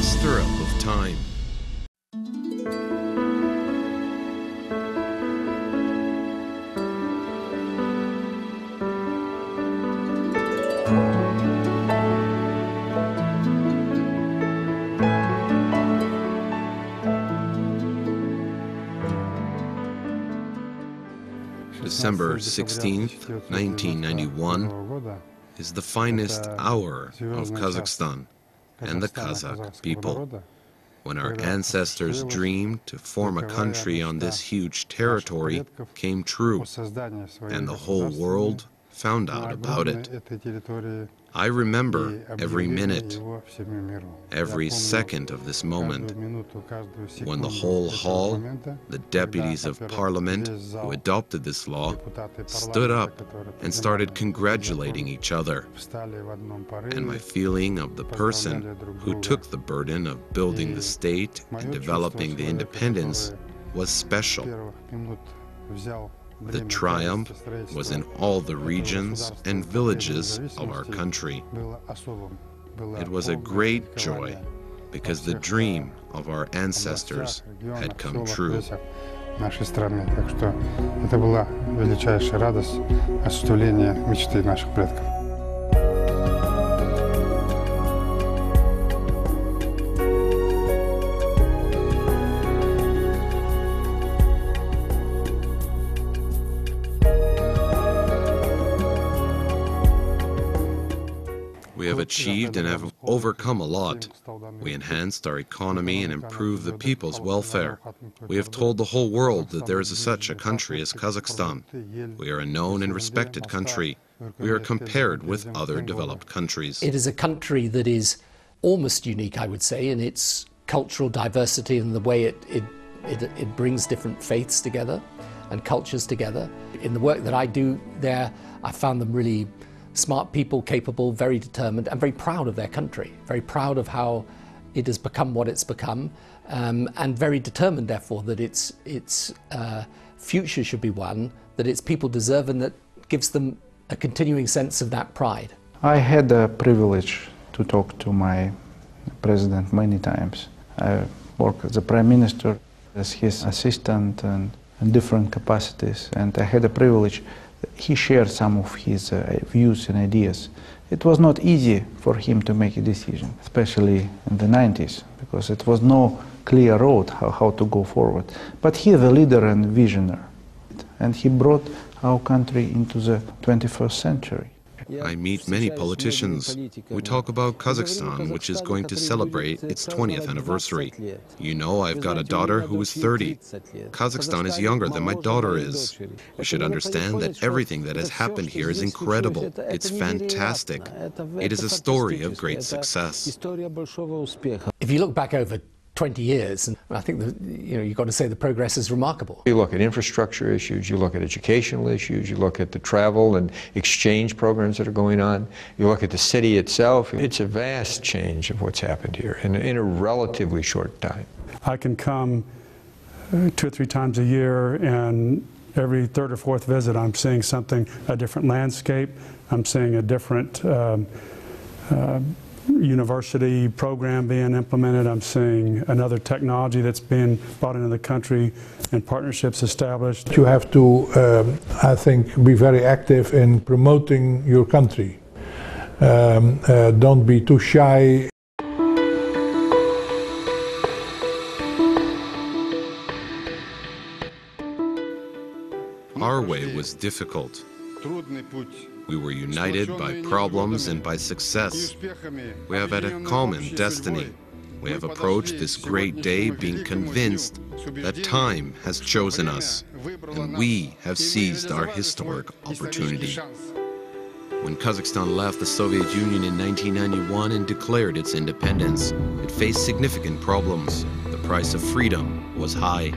the stirrup of time. December 16th, 1991 is the finest hour of Kazakhstan and the Kazakh people. When our ancestors' dream to form a country on this huge territory came true, and the whole world found out about it. I remember every minute, every second of this moment, when the whole hall, the deputies of parliament who adopted this law, stood up and started congratulating each other. And my feeling of the person who took the burden of building the state and developing the independence was special. The triumph was in all the regions and villages of our country. It was a great joy because the dream of our ancestors had come true. Нашей страны. Так что это была величайшая радость осуществления мечты наших предков. We have achieved and have overcome a lot. We enhanced our economy and improved the people's welfare. We have told the whole world that there is such a country as Kazakhstan. We are a known and respected country. We are compared with other developed countries. It is a country that is almost unique, I would say, in its cultural diversity and the way it brings different faiths together and cultures together. In the work that I do there, I found them really smart people, capable, very determined, and very proud of their country, very proud of how it has become what it's become, and very determined, therefore, that its future should be one that its people deserve and that gives them a continuing sense of that pride. I had the privilege to talk to my president many times. I worked as a prime minister, as his assistant, and in different capacities, and I had the privilege. He shared some of his views and ideas. It was not easy for him to make a decision, especially in the 90s, because it was no clear road how to go forward. But he is a leader and visionary, and he brought our country into the 21st century. I meet many politicians. We talk about Kazakhstan, which is going to celebrate its 20th anniversary. You know, I've got a daughter who is 30. Kazakhstan is younger than my daughter is. You should understand that everything that has happened here is incredible. It's fantastic. It is a story of great success. If you look back over 20 years, and I think that, you've got to say the progress is remarkable. You look at infrastructure issues, you look at educational issues, you look at the travel and exchange programs that are going on, you look at the city itself. It's a vast change of what's happened here in a relatively short time. I can come 2 or 3 times a year, and every 3rd or 4th visit I'm seeing something, a different landscape, I'm seeing a different university program being implemented. I'm seeing another technology that's being brought into the country and partnerships established. You have to, I think, be very active in promoting your country. Don't be too shy. Our way was difficult. We were united by problems and by success. We have had a common destiny. We have approached this great day being convinced that time has chosen us, and we have seized our historic opportunity. When Kazakhstan left the Soviet Union in 1991 and declared its independence, it faced significant problems. The price of freedom was high.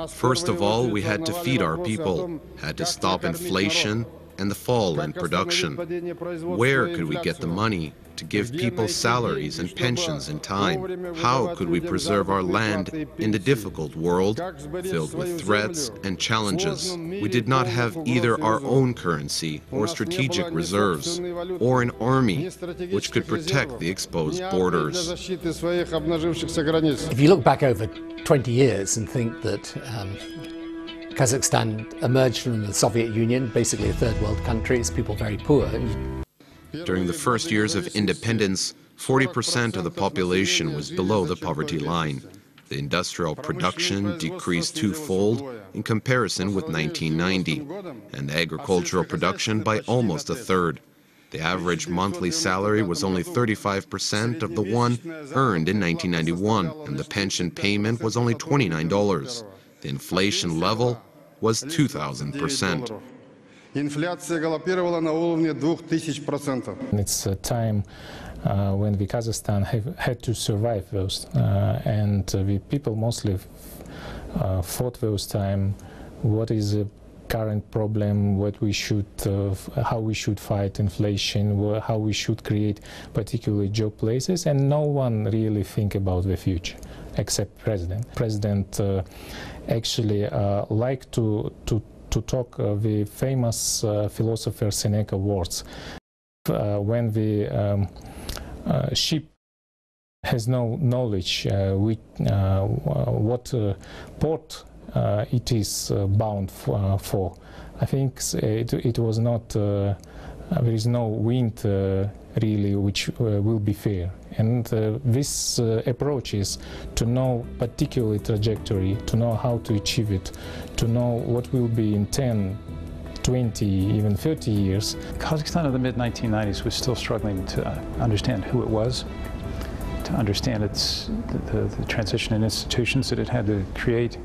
First of all, we had to feed our people, had to stop inflation, and the fall in production. Where could we get the money to give people salaries and pensions in time? How could we preserve our land in the difficult world filled with threats and challenges? We did not have either our own currency or strategic reserves, or an army which could protect the exposed borders. If you look back over 20 years and think that Kazakhstan emerged from the Soviet Union, basically a third world country, it's people very poor. During the first years of independence, 40% of the population was below the poverty line. The industrial production decreased twofold in comparison with 1990, and the agricultural production by almost a third. The average monthly salary was only 35% of the one earned in 1991, and the pension payment was only $29. The inflation level was 2,000%. It's a time when the Kazakhstan had to survive those, and the people mostly fought those time. What is the current problem? What we should, how we should fight inflation? How we should create particularly job places? And no one really think about the future, except president. President actually liked to talk the famous philosopher Seneca words. When the ship has no knowledge what port it is bound for, I think it was not, there is no wind really which will be fair. And this approach is to know particular trajectory, to know how to achieve it, to know what will be in 10, 20, even 30 years. Kazakhstan in the mid-1990s was still struggling to understand who it was, to understand the transition in institutions that it had to create,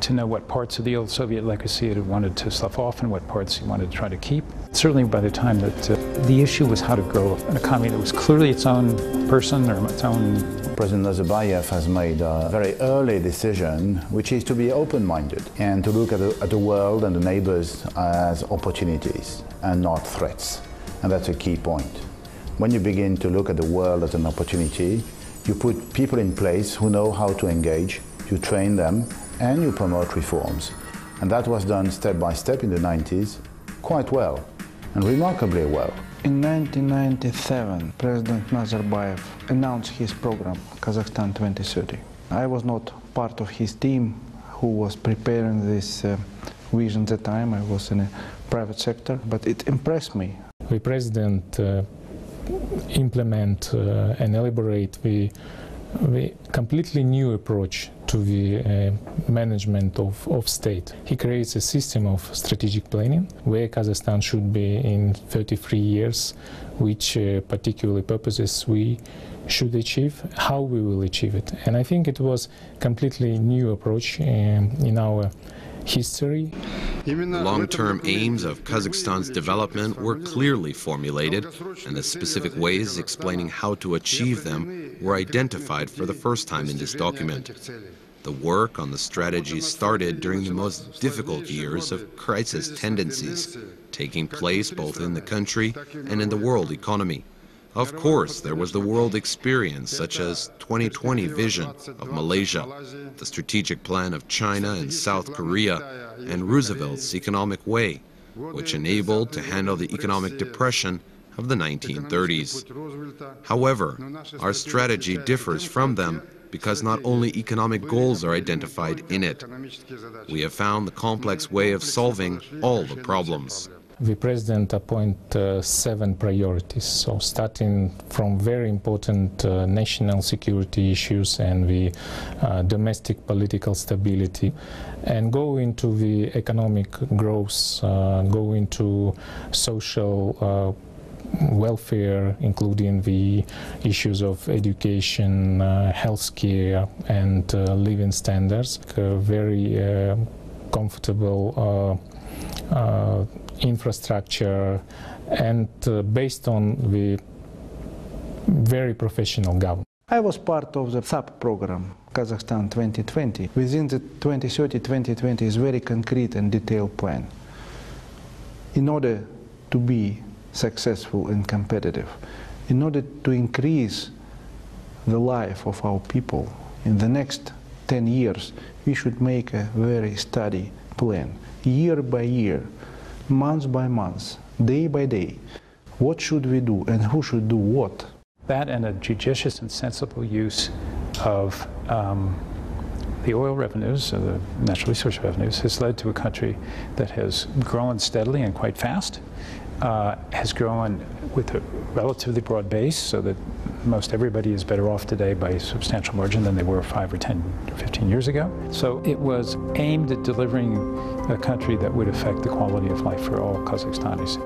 to know what parts of the old Soviet legacy it wanted to slough off and what parts he wanted to try to keep. Certainly by the time that the issue was how to grow an economy that was clearly its own person or its own. President Nazarbayev has made a very early decision, which is to be open-minded and to look at the world and the neighbors as opportunities and not threats. And that's a key point. When you begin to look at the world as an opportunity, you put people in place who know how to engage, you train them, and you promote reforms. And that was done step by step in the 90s quite well, and remarkably well. In 1997, President Nazarbayev announced his program, Kazakhstan 2030. I was not part of his team who was preparing this vision at the time. I was in a private sector, but it impressed me. The President implement and elaborate the completely new approach to the management of state. He creates a system of strategic planning where Kazakhstan should be in 33 years, which particular purposes we should achieve, how we will achieve it. And I think it was completely new approach in our history. The long-term aims of Kazakhstan's development were clearly formulated, and the specific ways explaining how to achieve them were identified for the first time in this document. The work on the strategy started during the most difficult years of crisis tendencies, taking place both in the country and in the world economy. Of course, there was the world experience, such as 2020 vision of Malaysia, the strategic plan of China and South Korea, and Roosevelt's economic way, which enabled to handle the economic depression of the 1930s. However, our strategy differs from them because not only economic goals are identified in it. We have found the complex way of solving all the problems. The President appointed 7 priorities, so starting from very important national security issues and the domestic political stability, and go into the economic growth, go into social welfare, including the issues of education, healthcare, and living standards. Very comfortable infrastructure, and based on the very professional government. I was part of the sub-program, Kazakhstan 2020. Within the 2030-2020 is very concrete and detailed plan. in order to be successful and competitive, in order to increase the life of our people in the next 10 years, we should make a very steady plan, year by year, month by month, day by day. What should we do and who should do what? That and a judicious and sensible use of the oil revenues, the natural resource revenues, has led to a country that has grown steadily and quite fast, has grown with a relatively broad base, so that most everybody is better off today by a substantial margin than they were 5 or 10 or 15 years ago. So it was aimed at delivering a country that would affect the quality of life for all Kazakhstanis.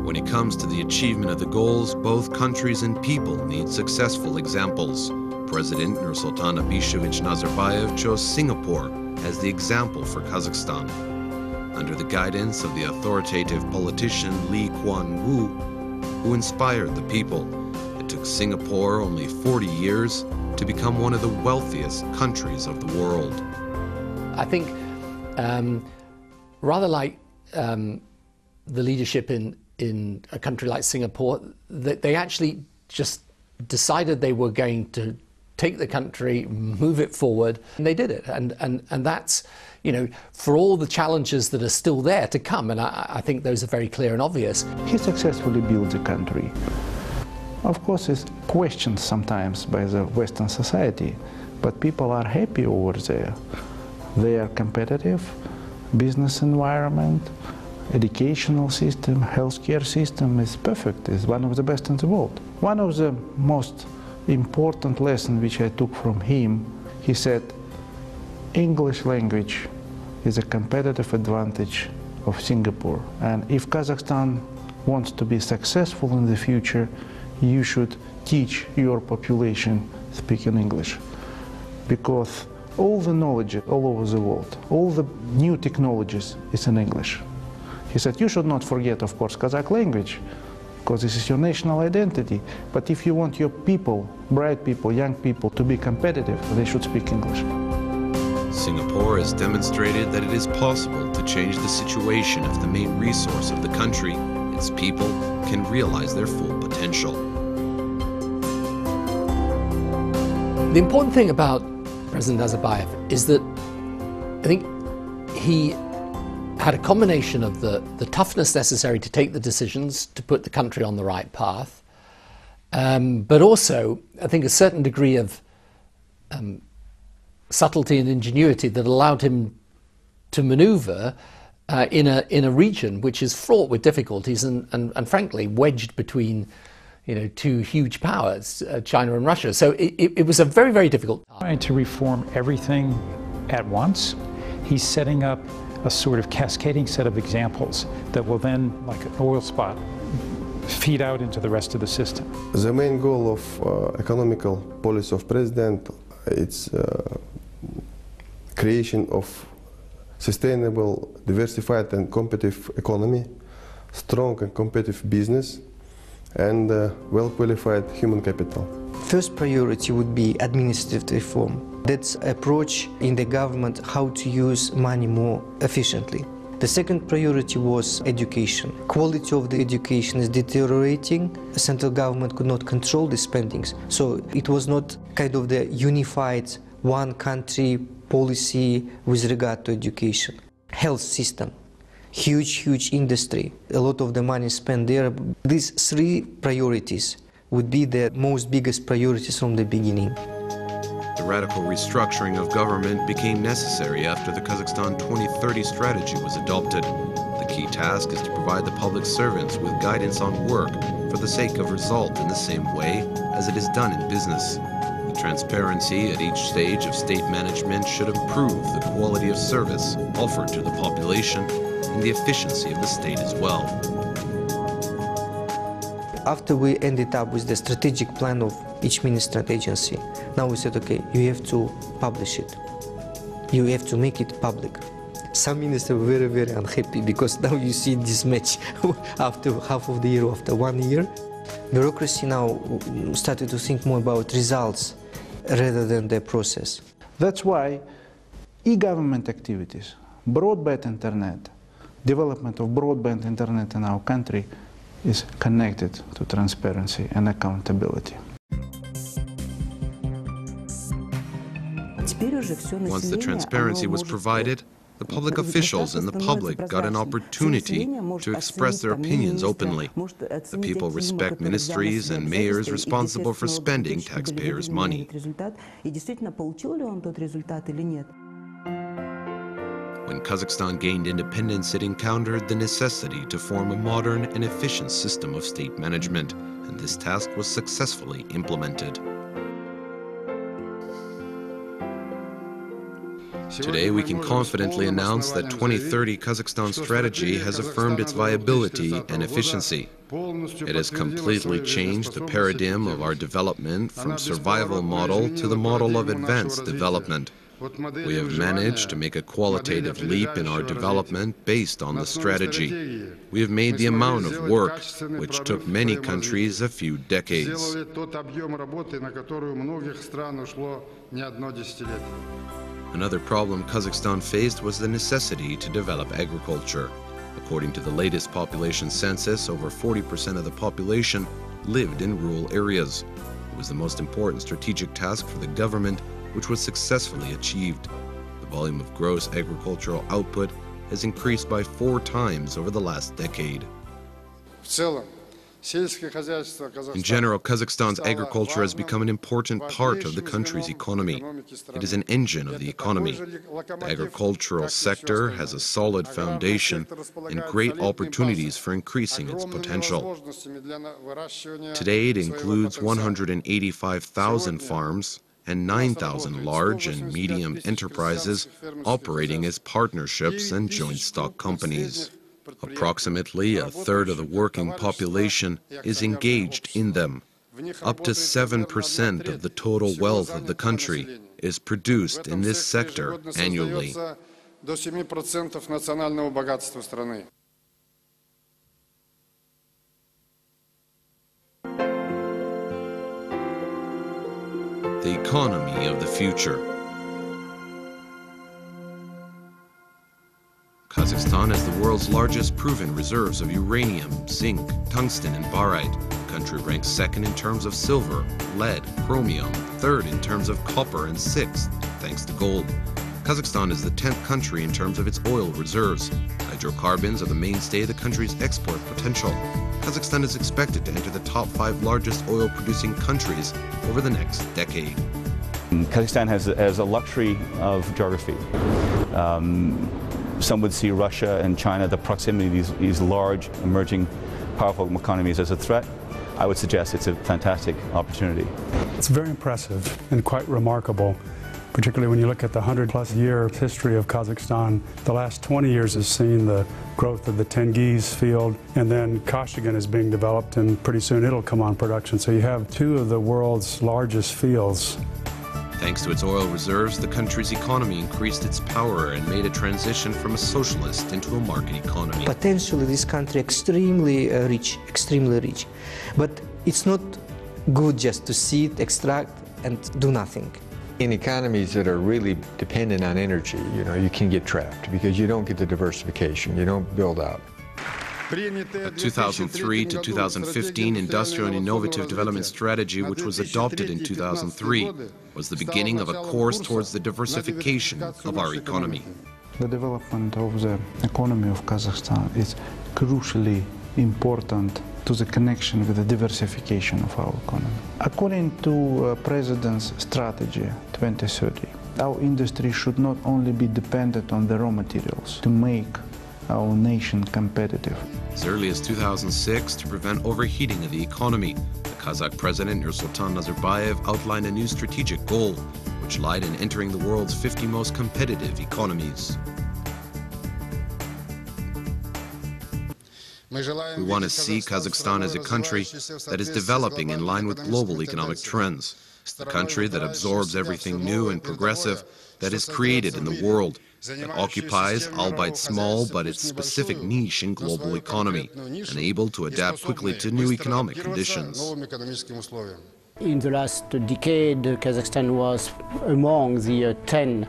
When it comes to the achievement of the goals, both countries and people need successful examples. President Nursultan Abishevich Nazarbayev chose Singapore as the example for Kazakhstan. Under the guidance of the authoritative politician Lee Kuan Yew, who inspired the people, it took Singapore only 40 years to become one of the wealthiest countries of the world. I think rather like the leadership in a country like Singapore, they actually just decided they were going to take the country, move it forward, and they did it. And that's, you know, for all the challenges that are still there to come, and I think those are very clear and obvious. He successfully built the country. Of course, it's questioned sometimes by the Western society, but people are happy over there. They are competitive, business environment, educational system, healthcare system is perfect, is one of the best in the world. One of the most important lessons which I took from him, he said, English language is a competitive advantage of Singapore. And if Kazakhstan wants to be successful in the future, you should teach your population speaking English. Because all the knowledge all over the world, all the new technologies is in English. He said, you should not forget, of course, Kazakh language, because this is your national identity. But if you want your people, bright people, young people, to be competitive, they should speak English. Singapore has demonstrated that it is possible to change the situation if the main resource of the country, its people, can realize their full potential. The important thing about President Nazarbayev is that I think he had a combination of the toughness necessary to take the decisions to put the country on the right path, but also, I think, a certain degree of subtlety and ingenuity that allowed him to maneuver in a region which is fraught with difficulties and frankly wedged between, you know, two huge powers, China and Russia. So it was a very, very difficult time. Trying to reform everything at once, he's setting up a sort of cascading set of examples that will then, like an oil spot, feed out into the rest of the system. The main goal of economical policy of President, it's creation of sustainable, diversified and competitive economy, strong and competitive business, and well-qualified human capital. First priority would be administrative reform. That's approach in the government how to use money more efficiently. The second priority was education. Quality of the education is deteriorating. The central government could not control the spendings. So it was not kind of the unified one country policy with regard to education. Health system. Huge industry. A lot of the money spent there. These three priorities would be the most biggest priorities from the beginning. The radical restructuring of government became necessary after the Kazakhstan 2030 strategy was adopted. The key task is to provide the public servants with guidance on work for the sake of result in the same way as it is done in business. The transparency at each stage of state management should improve the quality of service offered to the population and the efficiency of the state as well. After we ended up with the strategic plan of each ministry and agency, now we said, okay, you have to publish it. You have to make it public. Some ministers were very, very unhappy because now you see this match after half of the year, after 1 year. Bureaucracy now started to think more about results rather than the process. That's why e-government activities, broadband internet, development of broadband internet in our country is connected to transparency and accountability. Once the transparency was provided, the public officials and the public got an opportunity to express their opinions openly. The people respect ministries and mayors responsible for spending taxpayers' money. When Kazakhstan gained independence, it encountered the necessity to form a modern and efficient system of state management, and this task was successfully implemented. Today, we can confidently announce that 2030 Kazakhstan strategy has affirmed its viability and efficiency. It has completely changed the paradigm of our development from survival model to the model of advanced development. We have managed to make a qualitative leap in our development based on the strategy. We have made the amount of work, which took many countries a few decades. Another problem Kazakhstan faced was the necessity to develop agriculture. According to the latest population census, over 40% of the population lived in rural areas. It was the most important strategic task for the government, which was successfully achieved. The volume of gross agricultural output has increased by 4 times over the last decade. In general, Kazakhstan's agriculture has become an important part of the country's economy. It is an engine of the economy. The agricultural sector has a solid foundation and great opportunities for increasing its potential. Today, it includes 185,000 farms and 9,000 large and medium enterprises operating as partnerships and joint stock companies. Approximately a third of the working population is engaged in them. Up to 7% of the total wealth of the country is produced in this sector annually. The economy of the future. Kazakhstan has the world's largest proven reserves of uranium, zinc, tungsten, and barite. The country ranks second in terms of silver, lead, chromium, third in terms of copper, and sixth thanks to gold. Kazakhstan is the 10th country in terms of its oil reserves. Hydrocarbons are the mainstay of the country's export potential. Kazakhstan is expected to enter the top 5 largest oil-producing countries over the next decade. Kazakhstan has a luxury of geography. Some would see Russia and China, the proximity of these large, emerging, powerful economies as a threat. I would suggest it's a fantastic opportunity. It's very impressive and quite remarkable, particularly when you look at the 100-plus year history of Kazakhstan. The last 20 years has seen the growth of the Tengiz field, and then Kashagan is being developed, and pretty soon it'll come on production. So you have 2 of the world's largest fields. Thanks to its oil reserves, the country's economy increased its power and made a transition from a socialist into a market economy. Potentially, this country extremely rich. But it's not good just to see it, extract, and do nothing. In economies that are really dependent on energy, you can get trapped because you don't get the diversification, you don't build out. The 2003 to 2015 Industrial and Innovative Development Strategy, which was adopted in 2003, was the beginning of a course towards the diversification of our economy. The development of the economy of Kazakhstan is crucially important to the connection with the diversification of our economy. According to President's Strategy 2030, our industry should not only be dependent on the raw materials to make our nation competitive. As early as 2006, to prevent overheating of the economy, the Kazakh President Nursultan Nazarbayev outlined a new strategic goal, which lied in entering the world's 50 most competitive economies. We want to see Kazakhstan as a country that is developing in line with global economic trends, a country that absorbs everything new and progressive that is created in the world, that occupies, albeit small, but its specific niche in global economy, and able to adapt quickly to new economic conditions. In the last decade, Kazakhstan was among the 10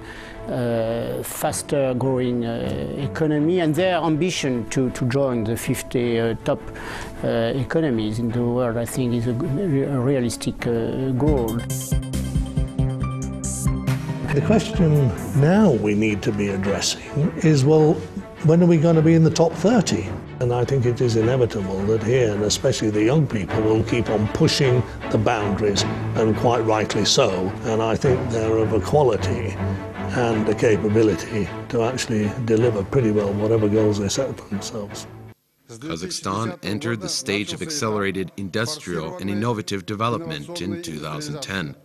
faster growing economy, and their ambition to join the 50 top economies in the world, I think, is a realistic goal. The question now we need to be addressing is, well, when are we going to be in the top 30? And I think it is inevitable that here, and especially the young people, will keep on pushing the boundaries, and quite rightly so. And I think they're of a quality and a capability to actually deliver pretty well whatever goals they set for themselves. Kazakhstan entered the stage of accelerated industrial and innovative development in 2010.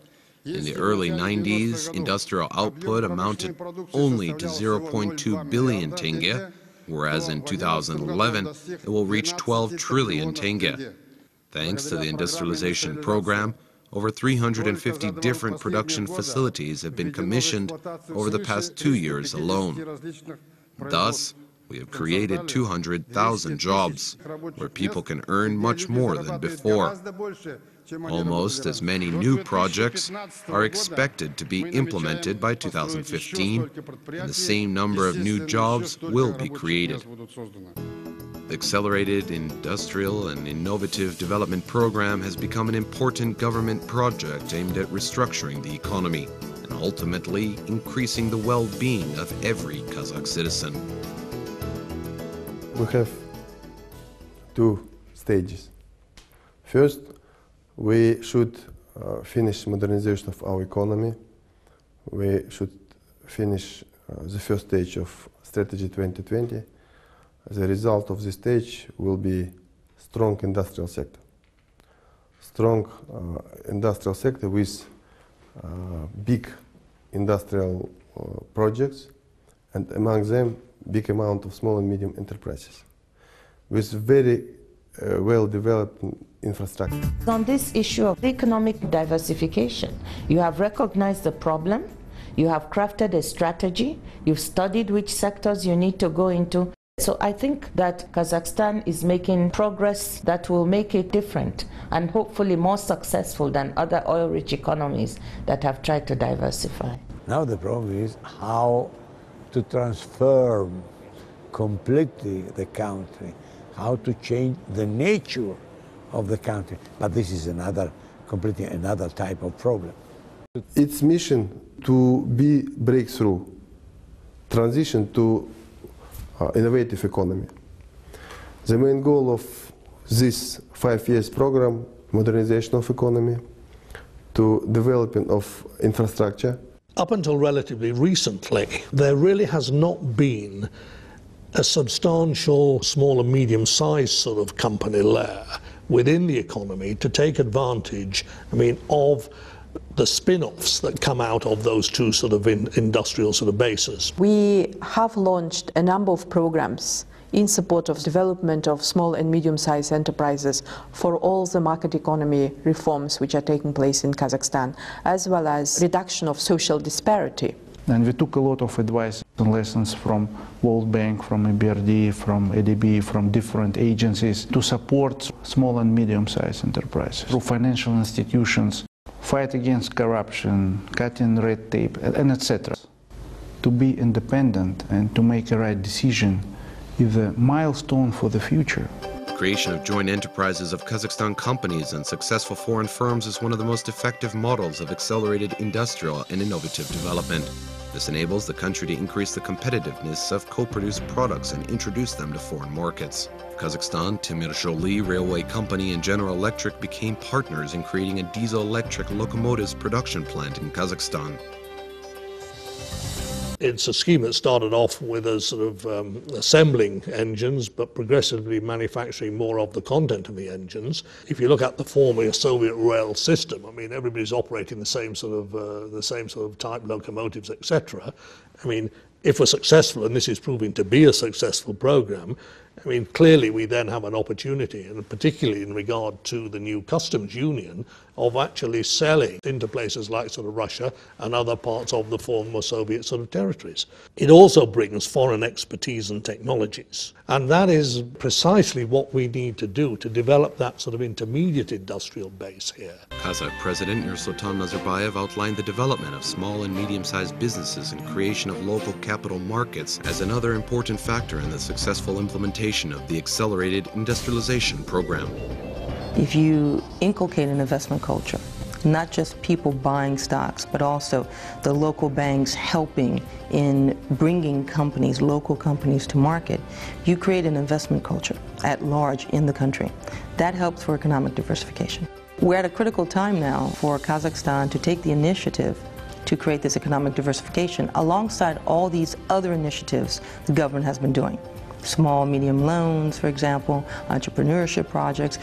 In the early 90s, industrial output amounted only to 0.2 billion tenge, whereas in 2011 it will reach 12 trillion tenge. Thanks to the industrialization program, over 350 different production facilities have been commissioned over the past 2 years alone. Thus, we have created 200,000 jobs, where people can earn much more than before. Almost as many new projects are expected to be implemented by 2015, and the same number of new jobs will be created. The Accelerated Industrial and Innovative Development Program has become an important government project aimed at restructuring the economy and ultimately increasing the well-being of every Kazakh citizen. We have 2 stages. First, we should finish modernization of our economy. We should finish the first stage of Strategy 2020. The result of this stage will be strong industrial sector. Strong industrial sector with big industrial projects, and among them big amount of small and medium enterprises with very well-developed infrastructure. On this issue of economic diversification, you have recognized the problem, you have crafted a strategy, you've studied which sectors you need to go into. So I think that Kazakhstan is making progress that will make it different and hopefully more successful than other oil-rich economies that have tried to diversify. Now the problem is how to transform completely the country, how to change the nature of the country. But this is completely another type of problem. Its mission to be breakthrough, transition to innovative economy. The main goal of this 5 years program, modernization of economy, to development of infrastructure. Up until relatively recently, there really has not been a substantial small and medium-sized sort of company layer within the economy to take advantage, of the spin-offs that come out of those 2 sort of industrial sort of bases. We have launched a number of programs in support of development of small and medium-sized enterprises for all the market economy reforms which are taking place in Kazakhstan, as well as reduction of social disparity. And we took a lot of advice and lessons from World Bank, from EBRD, from ADB, from different agencies to support small and medium-sized enterprises through financial institutions, fight against corruption, cutting red tape, and etc. To be independent and to make a right decision is a milestone for the future. The creation of joint enterprises of Kazakhstan companies and successful foreign firms is one of the most effective models of accelerated industrial and innovative development. This enables the country to increase the competitiveness of co-produced products and introduce them to foreign markets. Kazakhstan, Temir Joly Railway Company and General Electric became partners in creating a diesel-electric locomotives production plant in Kazakhstan. It's a scheme that started off with a sort of assembling engines, but progressively manufacturing more of the content of the engines. If you look at the former Soviet rail system, everybody's operating the same sort of type locomotives, etc. If we're successful, and this is proving to be a successful program, clearly we then have an opportunity, and particularly in regard to the new customs union, of actually selling into places like sort of Russia and other parts of the former Soviet sort of territories. It also brings foreign expertise and technologies, and that is precisely what we need to do to develop that sort of intermediate industrial base here. Kazakh President Nursultan Nazarbayev outlined the development of small and medium-sized businesses and creation of local capital markets as another important factor in the successful implementation of the accelerated industrialization program. If you inculcate an investment culture, not just people buying stocks, but also the local banks helping in bringing companies, local companies to market, you create an investment culture at large in the country. That helps for economic diversification. We're at a critical time now for Kazakhstan to take the initiative to create this economic diversification alongside all these other initiatives the government has been doing. Small, medium loans, for example, entrepreneurship projects,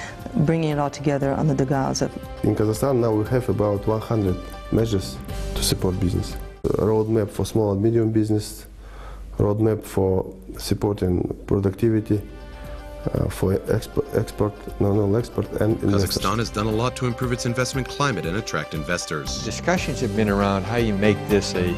bringing it all together under the guise of... In Kazakhstan now we have about 100 measures to support business. A roadmap for small and medium business, roadmap for supporting productivity, for export, non-export and investors. Kazakhstan has done a lot to improve its investment climate and attract investors. Discussions have been around how you make this a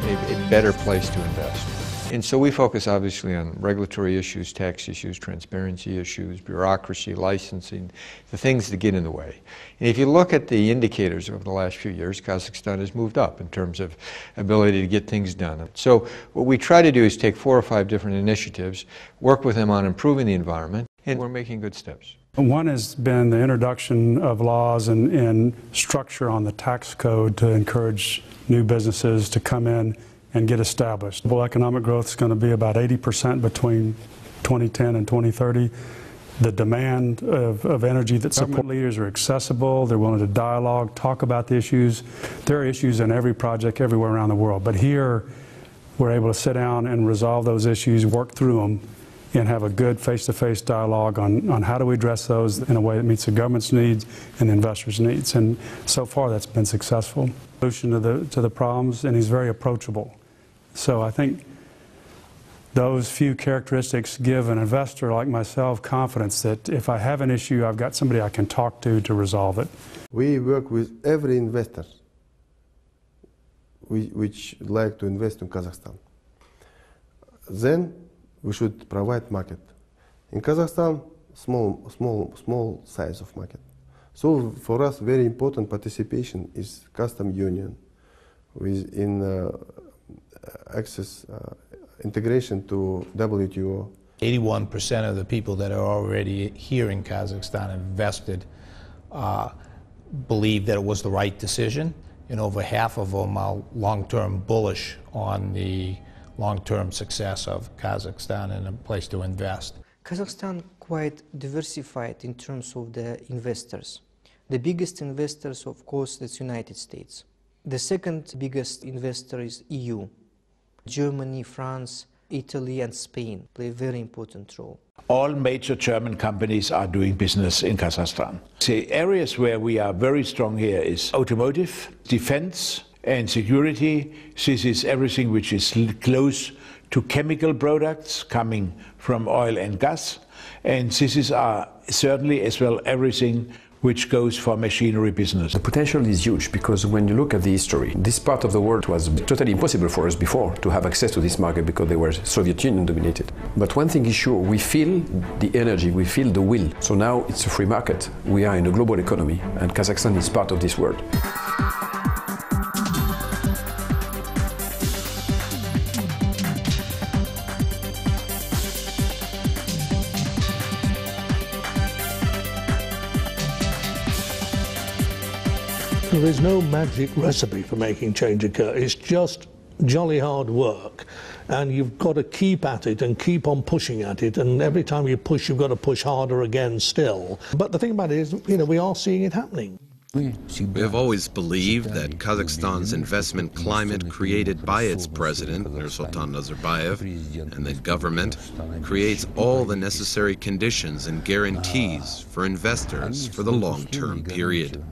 better place to invest. And so we focus obviously on regulatory issues, tax issues, transparency issues, bureaucracy, licensing, the things that get in the way. And if you look at the indicators over the last few years, Kazakhstan has moved up in terms of ability to get things done. So what we try to do is take 4 or 5 different initiatives, work with them on improving the environment, and we're making good steps. One has been the introduction of laws and structure on the tax code to encourage new businesses to come in and get established. Global economic growth is going to be about 80% between 2010 and 2030. The demand of energy that support leaders are accessible, they're willing to dialogue, talk about the issues. There are issues in every project everywhere around the world, but here we're able to sit down and resolve those issues, work through them, and have a good face-to-face dialogue on how do we address those in a way that meets the government's needs and the investors' needs. And so far that's been successful. Solution to the problems, and he's very approachable. So I think those few characteristics give an investor like myself confidence that if I have an issue, I've got somebody I can talk to resolve it. We work with every investor which like to invest in Kazakhstan. Then we should provide market. In Kazakhstan, small size of market. So for us, very important participation is custom union in access integration to WTO. 81% of the people that are already here in Kazakhstan invested believe that it was the right decision, and over half of them are long-term bullish on the long-term success of Kazakhstan and a place to invest. Kazakhstan quite diversified in terms of the investors. The biggest investors, of course, is United States. The second biggest investor is EU. Germany, France, Italy and Spain play a very important role. All major German companies are doing business in Kazakhstan. The areas where we are very strong here is automotive, defense and security. This is everything which is close to chemical products coming from oil and gas. And this is certainly as well everything which goes for machinery business. The potential is huge because when you look at the history, this part of the world was totally impossible for us before to have access to this market because they were Soviet Union dominated. But one thing is sure, we feel the energy, we feel the will. So now it's a free market. We are in a global economy and Kazakhstan is part of this world. There is no magic recipe for making change occur. It's just jolly hard work, and you've got to keep at it and keep on pushing at it, and every time you push, you've got to push harder again still. But the thing about it is, we are seeing it happening. We have always believed that Kazakhstan's investment climate created by its president, Nursultan Nazarbayev, and the government creates all the necessary conditions and guarantees for investors for the long-term period.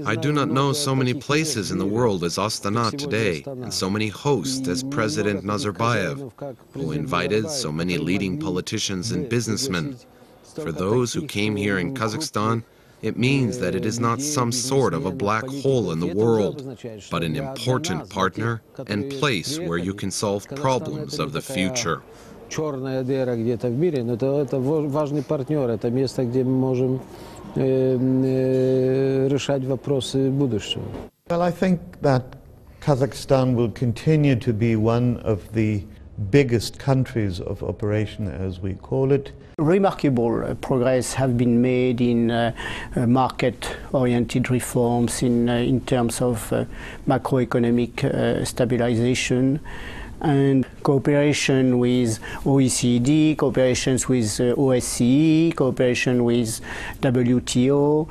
I do not know so many places in the world as Astana today, and so many hosts as President Nazarbayev, who invited so many leading politicians and businessmen. For those who came here in Kazakhstan, it means that it is not some sort of a black hole in the world, but an important partner and place where you can solve problems of the future. черная дыра где-то в мире, но это важный партнер, это место, где мы можем решать вопросы будущего. Well, I think that Kazakhstan will continue to be one of the biggest countries of operation, as we call it. Remarkable progress have been made in market-oriented reforms in terms of macroeconomic stabilization and cooperation with OECD, cooperations with OSCE, cooperation with WTO,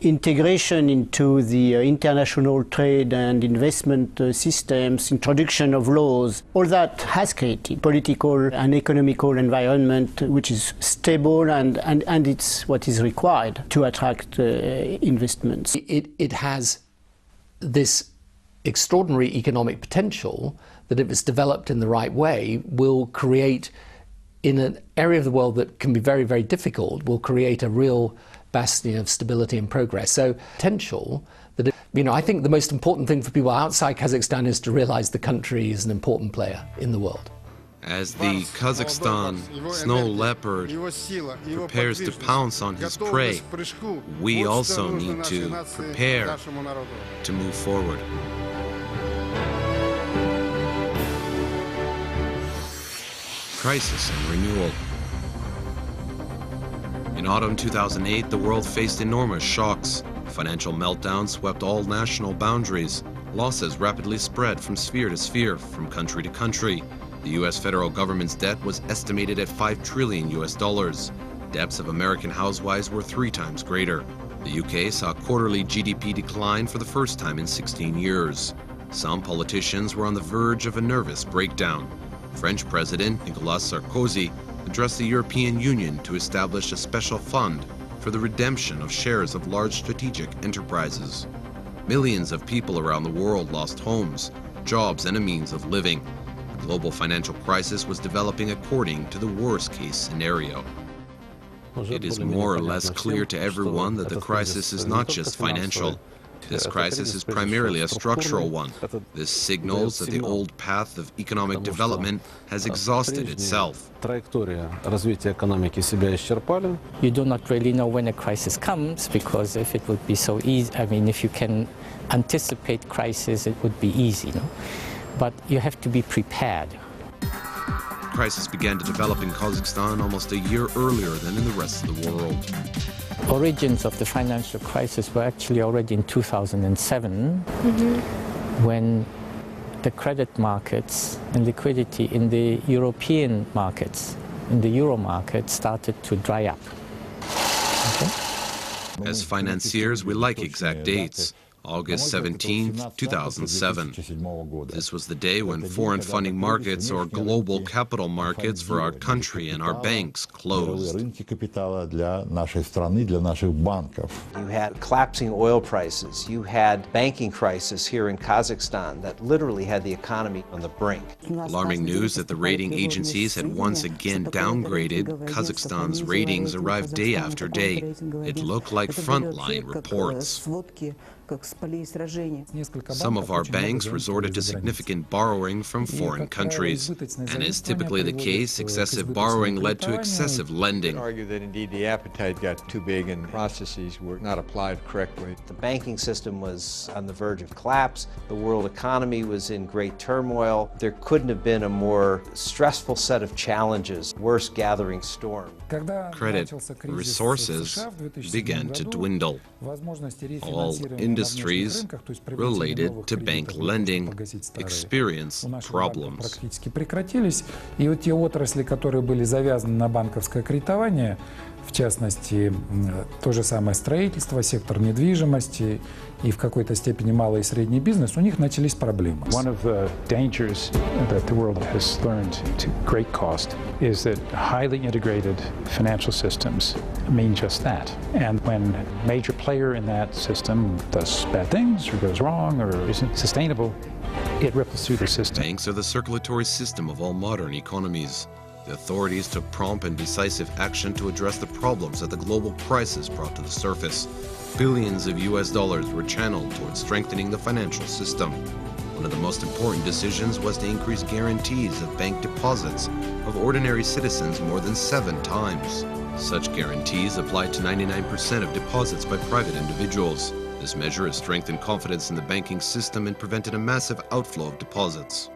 integration into the international trade and investment systems, introduction of laws. All that has created political and economical environment which is stable and it's what is required to attract investments. It has this extraordinary economic potential that if it's developed in the right way will create, in an area of the world that can be very, very difficult, will create a real bastion of stability and progress. So potential that, I think the most important thing for people outside Kazakhstan is to realize the country is an important player in the world. As the Kazakhstan snow leopard prepares to pounce on his prey, we also need to prepare to move forward. Crisis and renewal. In autumn 2008, the world faced enormous shocks. Financial meltdown swept all national boundaries. Losses rapidly spread from sphere to sphere, from country to country. The U.S. federal government's debt was estimated at $5 trillion. Debts of American housewives were 3 times greater. The UK saw quarterly GDP decline for the first time in 16 years. Some politicians were on the verge of a nervous breakdown. French President Nicolas Sarkozy addressed the European Union to establish a special fund for the redemption of shares of large strategic enterprises. Millions of people around the world lost homes, jobs, and a means of living. The global financial crisis was developing according to the worst-case scenario. It is more or less clear to everyone that the crisis is not just financial. This crisis is primarily a structural one. This signals that the old path of economic development has exhausted itself. You do not really know when a crisis comes, because if it would be so easy, if you can anticipate crisis, it would be easy, no? But you have to be prepared. The crisis began to develop in Kazakhstan almost a year earlier than in the rest of the world. Origins of the financial crisis were actually already in 2007, when the credit markets and liquidity in the European markets, in the euro market, started to dry up. Okay? As financiers, we like exact dates. August 17, 2007. This was the day when foreign funding markets, or global capital markets for our country and our banks, closed. You had collapsing oil prices. You had banking crisis here in Kazakhstan that literally had the economy on the brink. Alarming news that the rating agencies had once again downgraded Kazakhstan's ratings arrived day after day. It looked like frontline reports. Some of our banks resorted to significant borrowing from foreign countries, and as typically the case, excessive borrowing led to excessive lending. I would argue that indeed the appetite got too big and processes were not applied correctly. The banking system was on the verge of collapse. The world economy was in great turmoil. There couldn't have been a more stressful set of challenges, worse gathering storm. Credit resources began to dwindle. All industries related to bank lending experienced problems. И вот те отрасли, которые были завязаны на банковское кредитование, в частности, то же самое строительство, сектор недвижимости и в какой-то степени малый и средний бизнес, у них начались проблемы. One of the dangers that the world has learned to great cost is that highly integrated financial systems mean just that. And when a major player in that system does bad things or goes wrong or isn't sustainable, it ripples through the system. Banks are the circulatory system of all modern economies. The authorities took prompt and decisive action to address the problems that the global crisis brought to the surface. Billions of US dollars were channeled towards strengthening the financial system. One of the most important decisions was to increase guarantees of bank deposits of ordinary citizens more than 7 times. Such guarantees applied to 99% of deposits by private individuals. This measure has strengthened confidence in the banking system and prevented a massive outflow of deposits.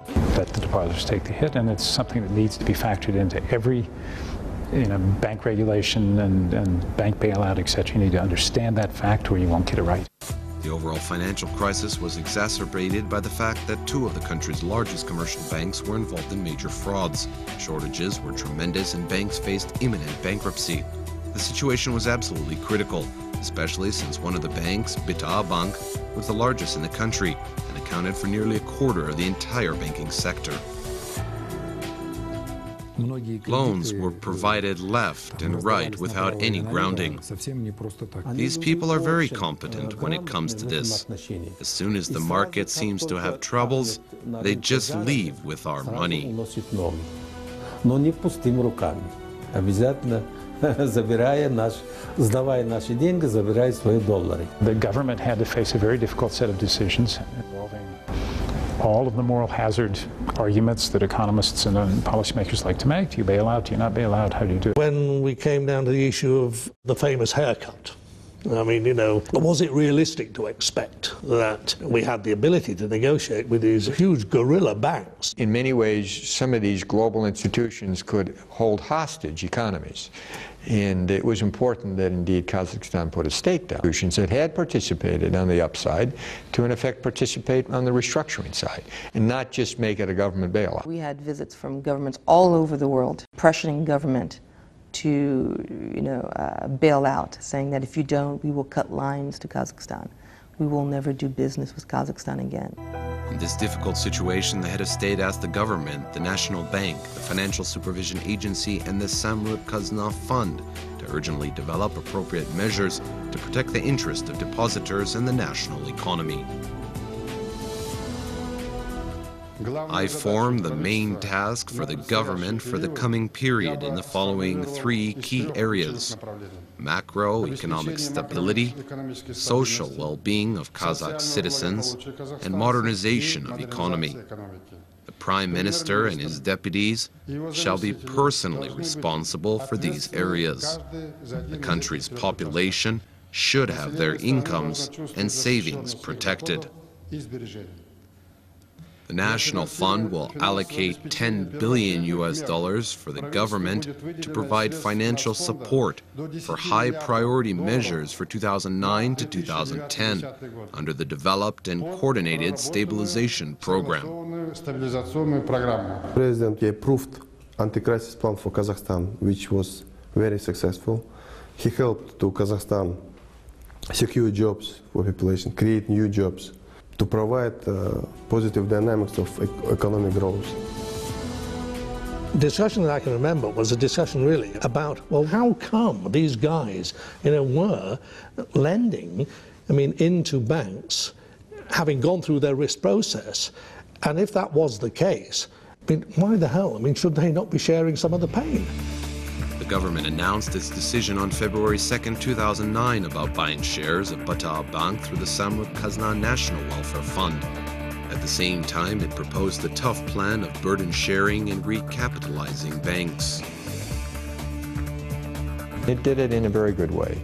That the depositors take the hit, and it's something that needs to be factored into every bank regulation and bank bailout, etc. You need to understand that fact or you won't get it right. The overall financial crisis was exacerbated by the fact that 2 of the country's largest commercial banks were involved in major frauds. Shortages were tremendous and banks faced imminent bankruptcy. The situation was absolutely critical, especially since one of the banks, BTA Bank, was the largest in the country and accounted for nearly a quarter of the entire banking sector. Loans were provided left and right without any grounding. These people are very competent when it comes to this. As soon as the market seems to have troubles, they just leave with our money. The government had to face a very difficult set of decisions involving all of the moral hazard arguments that economists and policymakers like to make. Do you bail out? Do you not bail out? How do you do it? When we came down to the issue of the famous haircut, I mean, was it realistic to expect that we had the ability to negotiate with these huge guerrilla banks? In many ways, some of these global institutions could hold hostage economies. And it was important that indeed Kazakhstan put a stake down. Institutions that had participated on the upside to in effect participate on the restructuring side and not just make it a government bailout. We had visits from governments all over the world pressuring government to bail out, saying that if you don't, we will cut lines to Kazakhstan. We will never do business with Kazakhstan again. In this difficult situation, the head of state asked the government, the National Bank, the Financial Supervision Agency, and the Samrup Kazna Fund to urgently develop appropriate measures to protect the interest of depositors and the national economy. I form the main task for the government for the coming period in the following 3 key areas: macroeconomic stability, social well-being of Kazakh citizens, and modernization of economy. The Prime Minister and his deputies shall be personally responsible for these areas. The country's population should have their incomes and savings protected. The National Fund will allocate $10 billion for the government to provide financial support for high-priority measures for 2009 to 2010 under the Developed and Coordinated Stabilization Program. President approved anti-crisis plan for Kazakhstan, which was very successful. He helped to Kazakhstan secure jobs for population, create new jobs, to provide positive dynamics of economic growth. Discussion that I can remember was a discussion really about, well, how come these guys, were lending, into banks, having gone through their risk process, and if that was the case, why the hell? Should they not be sharing some of the pain? The government announced its decision on February 2, 2009 about buying shares of BTA Bank through the Samrup Kazna National Welfare Fund. At the same time, it proposed a tough plan of burden sharing and recapitalizing banks. It did it in a very good way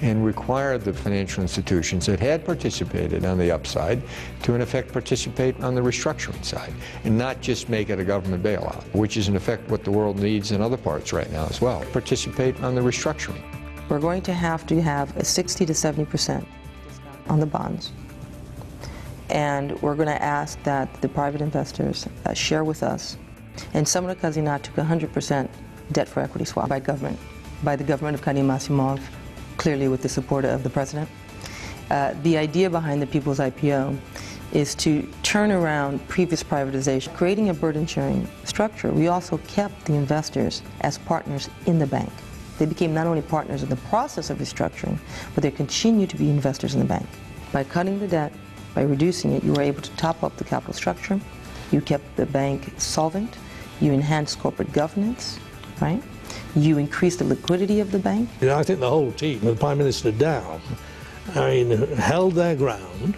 and required the financial institutions that had participated on the upside to in effect participate on the restructuring side and not just make it a government bailout, which is in effect what the world needs in other parts right now as well. Participate on the restructuring. We're going to have a 60 to 70% on the bonds. And we're going to ask that the private investors share with us. And Samrup Kazina took 100% debt for equity swap by the government of Karim Asimov, clearly with the support of the president. The idea behind the People's IPO is to turn around previous privatization, creating a burden sharing structure. We also kept the investors as partners in the bank. They became not only partners in the process of restructuring, but they continue to be investors in the bank. By cutting the debt, by reducing it, you were able to top up the capital structure. You kept the bank solvent. You enhanced corporate governance, right? You increase the liquidity of the bank. I think the whole team, with the Prime Minister down, held their ground.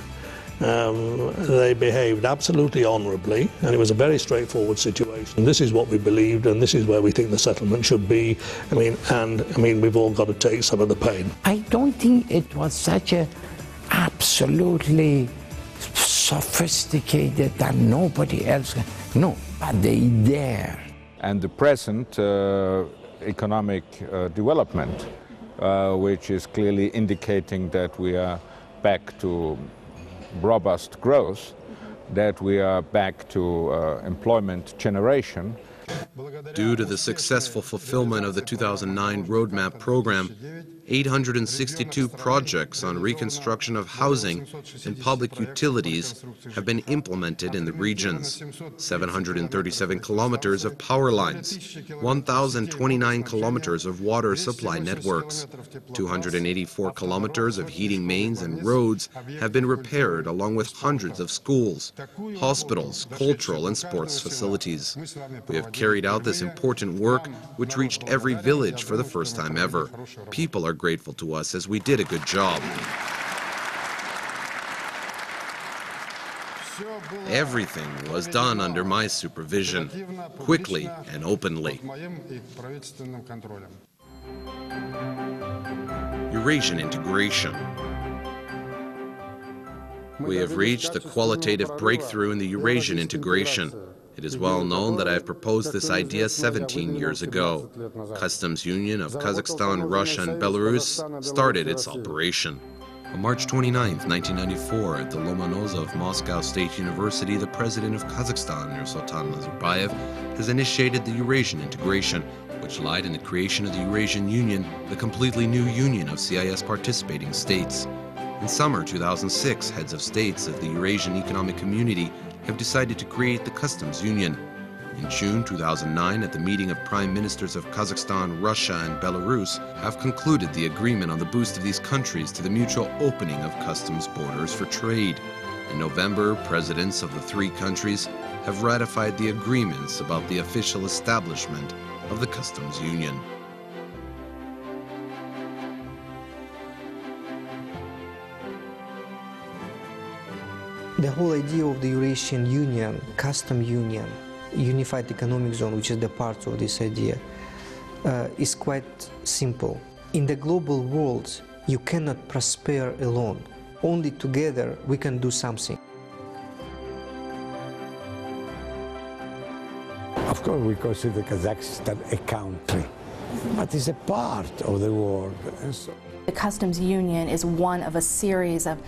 They behaved absolutely honourably, and it was a very straightforward situation. This is what we believed, and this is where we think the settlement should be. I mean, we've all got to take some of the pain. I don't think it was such a absolutely sophisticated that nobody else can. No, but they dare. And the present economic development, which is clearly indicating that we are back to robust growth, that we are back to employment generation. Due to the successful fulfillment of the 2009 Roadmap program, 862 projects on reconstruction of housing and public utilities have been implemented in the regions. 737 kilometers of power lines, 1,029 kilometers of water supply networks, 284 kilometers of heating mains and roads have been repaired, along with hundreds of schools, hospitals, cultural and sports facilities. We have carried out this important work, which reached every village for the first time ever. People are grateful to us as we did a good job. Everything was done under my supervision, quickly and openly. Eurasian integration. We have reached a qualitative breakthrough in the Eurasian integration. It is well known that I have proposed this idea 17 years ago. Customs Union of Kazakhstan, Russia and Belarus started its operation. On March 29, 1994, at the Lomonosov Moscow State University, the president of Kazakhstan, Nursultan Nazarbayev, has initiated the Eurasian integration, which lied in the creation of the Eurasian Union, the completely new union of CIS participating states. In summer 2006, heads of states of the Eurasian Economic Community have decided to create the Customs Union. In June 2009, at the meeting of Prime Ministers of Kazakhstan, Russia and Belarus, have concluded the agreement on the boost of these countries to the mutual opening of customs borders for trade. In November, presidents of the three countries have ratified the agreements about the official establishment of the Customs Union. The whole idea of the Eurasian Union, custom union, unified economic zone, which is the part of this idea, is quite simple. In the global world, you cannot prosper alone. Only together we can do something. Of course, we consider Kazakhstan a country, but it's a part of the world. The Customs Union is one of a series of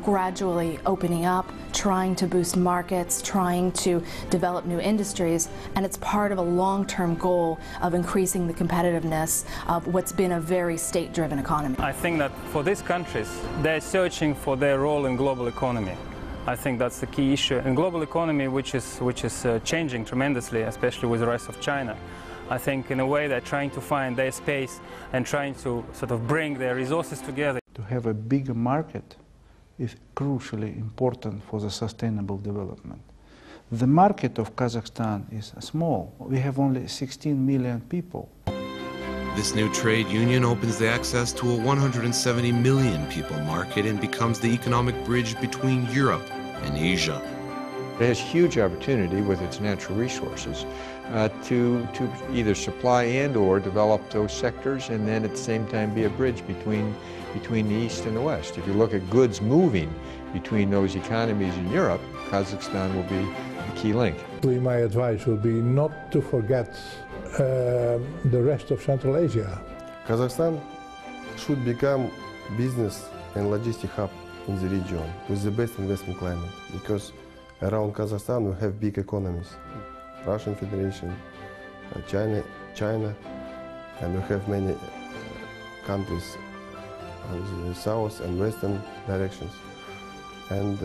gradually opening up, trying to boost markets, trying to develop new industries, and it's part of a long-term goal of increasing the competitiveness of what's been a very state-driven economy. I think that for these countries, they're searching for their role in global economy. I think that's the key issue. In global economy, which is changing tremendously, especially with the rise of China. I think in a way they're trying to find their space and trying to sort of bring their resources together. To have a bigger market is crucially important for the sustainable development. The market of Kazakhstan is small. We have only 16 million people. This new trade union opens the access to a 170 million people market and becomes the economic bridge between Europe and Asia. It has huge opportunity with its natural resources to either supply and or develop those sectors, and then at the same time be a bridge between the East and the West. If you look at goods moving between those economies in Europe, Kazakhstan will be the key link. My advice would be not to forget the rest of Central Asia. Kazakhstan should become business and logistic hub in the region with the best investment climate, because around Kazakhstan we have big economies, Russian Federation, China, and we have many countries on the south and western directions. And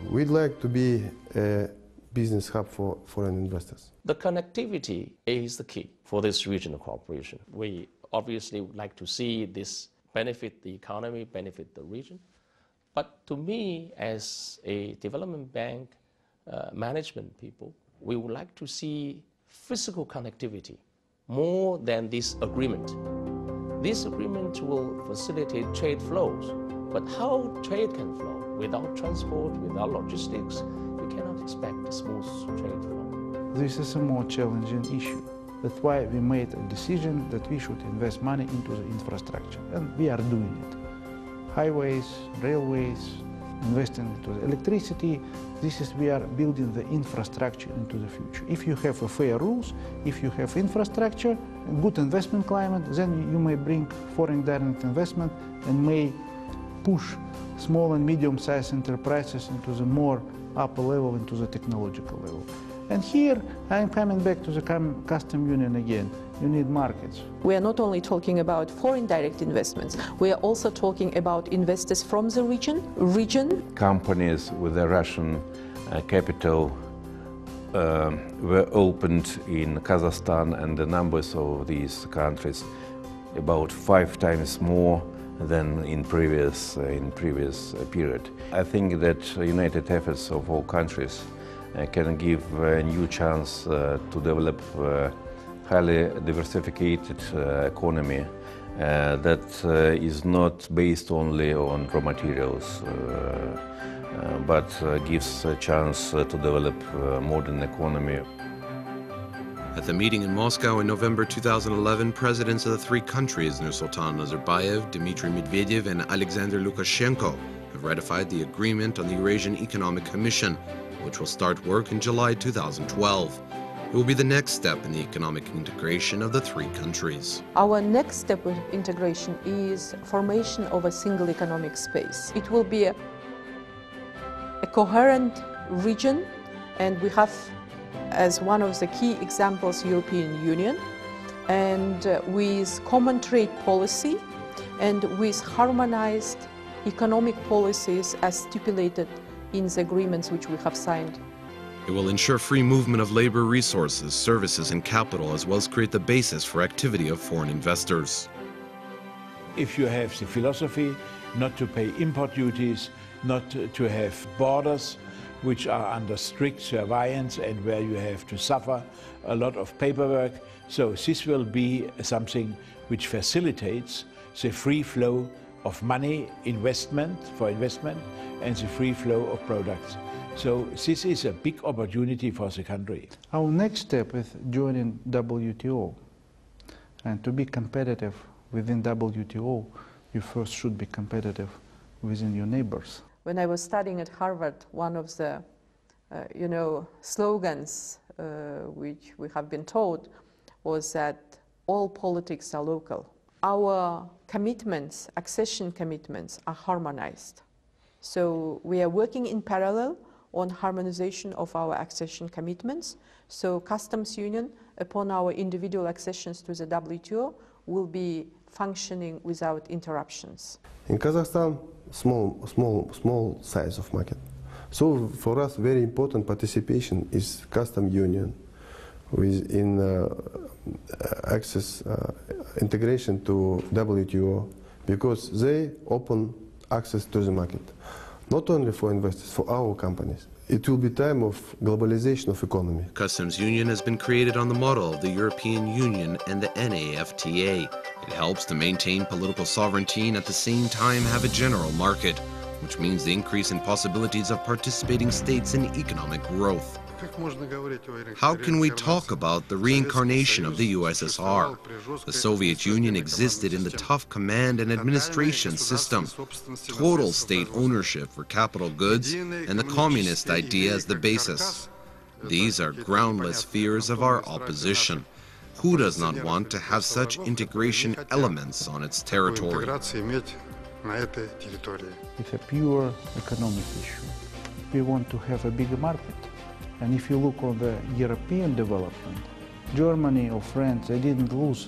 we'd like to be a business hub for foreign investors. The connectivity is the key for this regional cooperation. We obviously would like to see this benefit the economy, benefit the region. But to me, as a development bank management people, we would like to see physical connectivity more than this agreement. This agreement will facilitate trade flows, But how trade can flow? Without transport, without logistics, you cannot expect a smooth trade flow. This is a more challenging issue. That's why we made a decision that we should invest money into the infrastructure, and we are doing it. Highways, railways, investing into the electricity. We are building the infrastructure into the future. If you have fair rules, if you have infrastructure, a good investment climate, then you may bring foreign direct investment and may push small and medium-sized enterprises into the more upper level, into the technological level. And here I am coming back to the custom union again. You need markets. We are not only talking about foreign direct investments, we are also talking about investors from the region. Companies with a Russian capital were opened in Kazakhstan, and the numbers of these countries about 5 times more than in previous period. I think that united efforts of all countries can give a new chance to develop a highly diversified economy that is not based only on raw materials, but gives a chance to develop a modern economy. At the meeting in Moscow in November 2011, presidents of the 3 countries, Nursultan Nazarbayev, Dmitry Medvedev, and Alexander Lukashenko, have ratified the agreement on the Eurasian Economic Commission, which will start work in July 2012. It will be the next step in the economic integration of the 3 countries. Our next step of integration is formation of a single economic space. It will be a coherent region, and we have as one of the key examples European Union, and with common trade policy and with harmonized economic policies as stipulated in the agreements which we have signed. It will ensure free movement of labor, resources, services, and capital, as well as create the basis for activity of foreign investors. If you have the philosophy not to pay import duties, not to have borders which are under strict surveillance and where you have to suffer a lot of paperwork, so this will be something which facilitates the free flow of money, for investment, and the free flow of products. So this is a big opportunity for the country. Our next step is joining WTO. And to be competitive within WTO, you first should be competitive within your neighbors. When I was studying at Harvard, one of the slogans which we have been taught was that all politics are local. Our commitments, accession commitments, are harmonized. So we are working in parallel on harmonization of our accession commitments. So customs union, upon our individual accessions to the WTO, will be functioning without interruptions. In Kazakhstan, small size of market. So for us, very important participation is customs union in access integration to WTO, because they open access to the market, not only for investors, for our companies. It will be time of globalization of economy. Customs union has been created on the model of the European Union and the NAFTA. It helps to maintain political sovereignty and at the same time have a general market, which means the increase in possibilities of participating states in economic growth. How can we talk about the reincarnation of the USSR? The Soviet Union existed in the tough command and administration system, total state ownership for capital goods, and the communist idea as the basis. These are groundless fears of our opposition. Who does not want to have such integration elements on its territory? It's a pure economic issue. We want to have a bigger market. And if you look on the European development, Germany or France, they didn't lose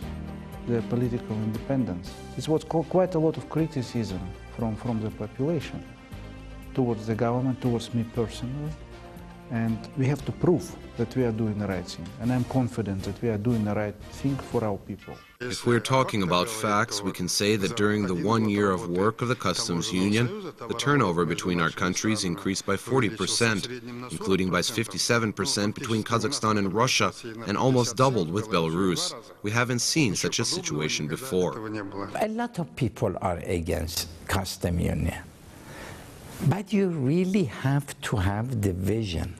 their political independence. It was quite a lot of criticism from the population towards the government, towards me personally. And we have to prove that we are doing the right thing. And I'm confident that we are doing the right thing for our people. If we're talking about facts, we can say that during the 1 year of work of the Customs Union, the turnover between our countries increased by 40%, including by 57% between Kazakhstan and Russia, and almost doubled with Belarus. We haven't seen such a situation before. A lot of people are against Customs Union. But you really have to have the vision,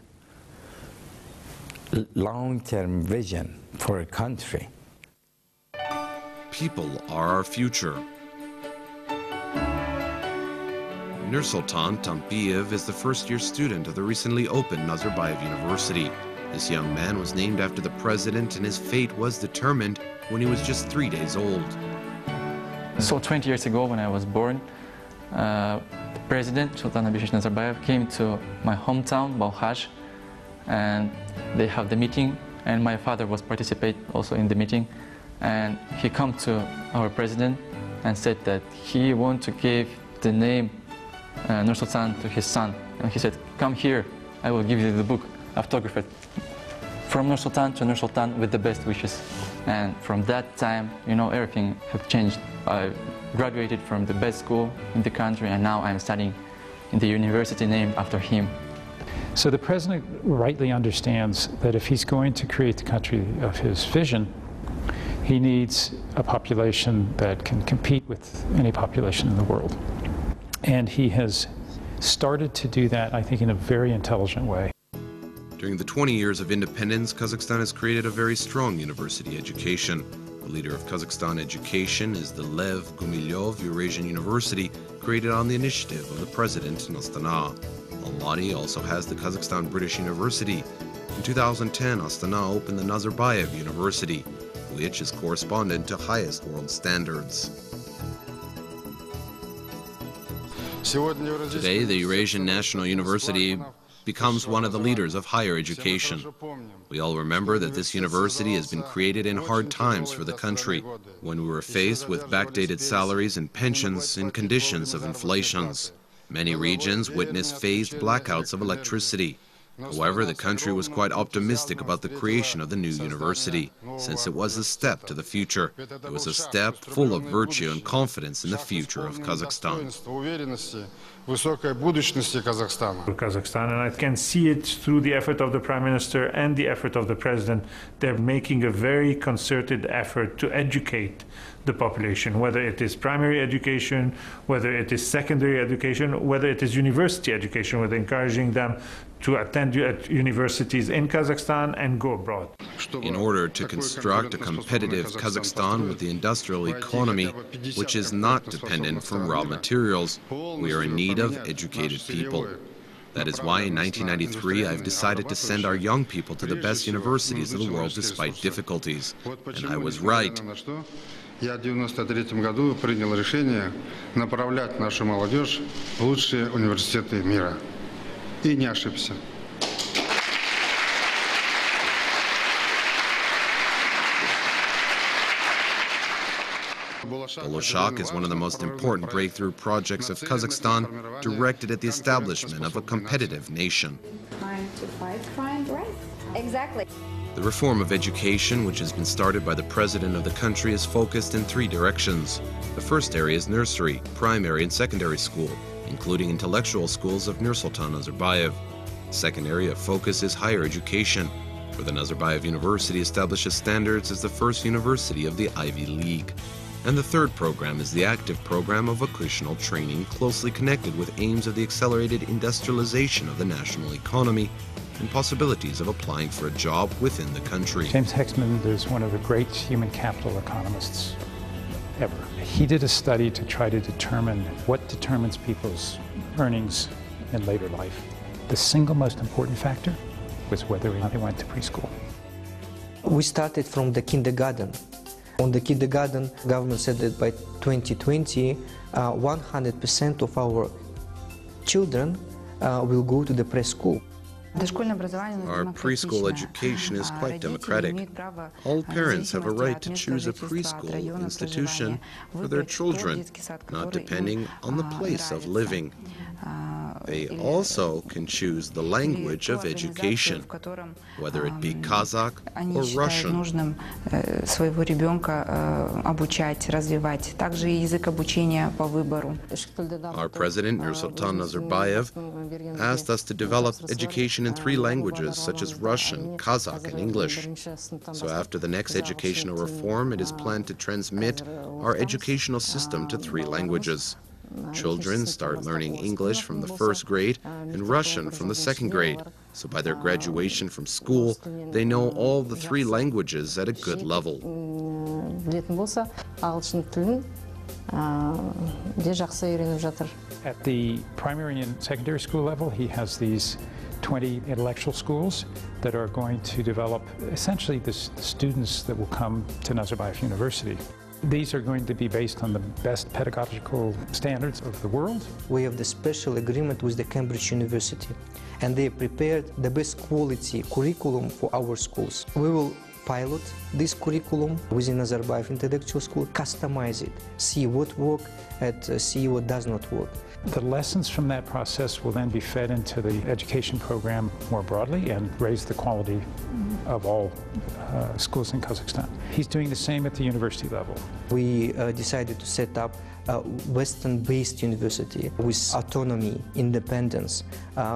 long-term vision for a country. People are our future. Nursultan Tampiyev is the first-year student of the recently opened Nazarbayev University. This young man was named after the president, and his fate was determined when he was just 3 days old. So 20 years ago, when I was born, President Sultan Abdulaziz Nazarbayev came to my hometown, Balkhaj, and they have the meeting, and my father was participate also in the meeting, and he come to our president and said that he want to give the name Nursultan to his son, and he said, come here, I will give you the book, autographed, from Nursultan to Nursultan with the best wishes. And from that time, you know, everything have changed. I graduated from the best school in the country, and now I'm studying in the university named after him. So the president rightly understands that if he's going to create the country of his vision, he needs a population that can compete with any population in the world. And he has started to do that, I think, in a very intelligent way. During the 20 years of independence, Kazakhstan has created a very strong university education. The leader of Kazakhstan education is the Lev Gumilyov Eurasian University, created on the initiative of the president in Astana. Almaty also has the Kazakhstan British University. In 2010, Astana opened the Nazarbayev University, which is correspondent to highest world standards. Today, the Eurasian National University becomes one of the leaders of higher education. We all remember that this university has been created in hard times for the country, when we were faced with backdated salaries and pensions in conditions of inflations. Many regions witnessed phased blackouts of electricity. However, the country was quite optimistic about the creation of the new university, since it was a step to the future. It was a step full of virtue and confidence in the future of Kazakhstan. Kazakhstan, and I can see it through the effort of the Prime Minister and the effort of the President. They're making a very concerted effort to educate the population, whether it is primary education, whether it is secondary education, whether it is university education, whether encouraging them to attend universities in Kazakhstan and go abroad. In order to construct a competitive Kazakhstan with the industrial economy, which is not dependent from raw materials, we are in need of educated people. That is why in 1993 I've decided to send our young people to the best universities of the world despite difficulties. And I was right. Я в 1993 году принял решение направлять нашу молодежь в лучшие университеты мира. И не ошибся. Boloshak is one of the most important breakthrough projects of Kazakhstan, directed at the establishment of a competitive nation. Time to fight crime, right? Exactly. The reform of education, which has been started by the president of the country, is focused in 3 directions. The first area is nursery, primary and secondary school, including intellectual schools of Nursultan Nazarbayev. The second area of focus is higher education, where the Nazarbayev University establishes standards as the first university of the Ivy League. And the third program is the active program of vocational training, closely connected with aims of the accelerated industrialization of the national economy and possibilities of applying for a job within the country. James Hexman is one of the great human capital economists ever. He did a study to try to determine what determines people's earnings in later life. The single most important factor was whether or not they went to preschool. We started from the kindergarten. On the kindergarten, government said that by 2020, 100% of our children will go to the preschool. Our preschool education is quite democratic. All parents have a right to choose a preschool institution for their children, not depending on the place of living. They also can choose the language of education, whether it be Kazakh or Russian. нужным своего ребенка обучать, развивать. Также и язык обучения по выбору. Our president, Nursultan Nazarbayev, asked us to develop education in 3 languages, such as Russian, Kazakh, and English. So after the next educational reform, it is planned to transmit our educational system to 3 languages. Children start learning English from the 1st grade and Russian from the 2nd grade. So by their graduation from school, they know all the 3 languages at a good level. At the primary and secondary school level, he has these 20 intellectual schools that are going to develop essentially the students that will come to Nazarbayev University. These are going to be based on the best pedagogical standards of the world. We have the special agreement with the Cambridge University, and they prepared the best quality curriculum for our schools. We will pilot this curriculum within Nazarbayev Intellectual School, customize it, see what works and see what does not work. The lessons from that process will then be fed into the education program more broadly and raise the quality of all schools in Kazakhstan. He's doing the same at the university level. We decided to set up a Western-based university with autonomy, independence,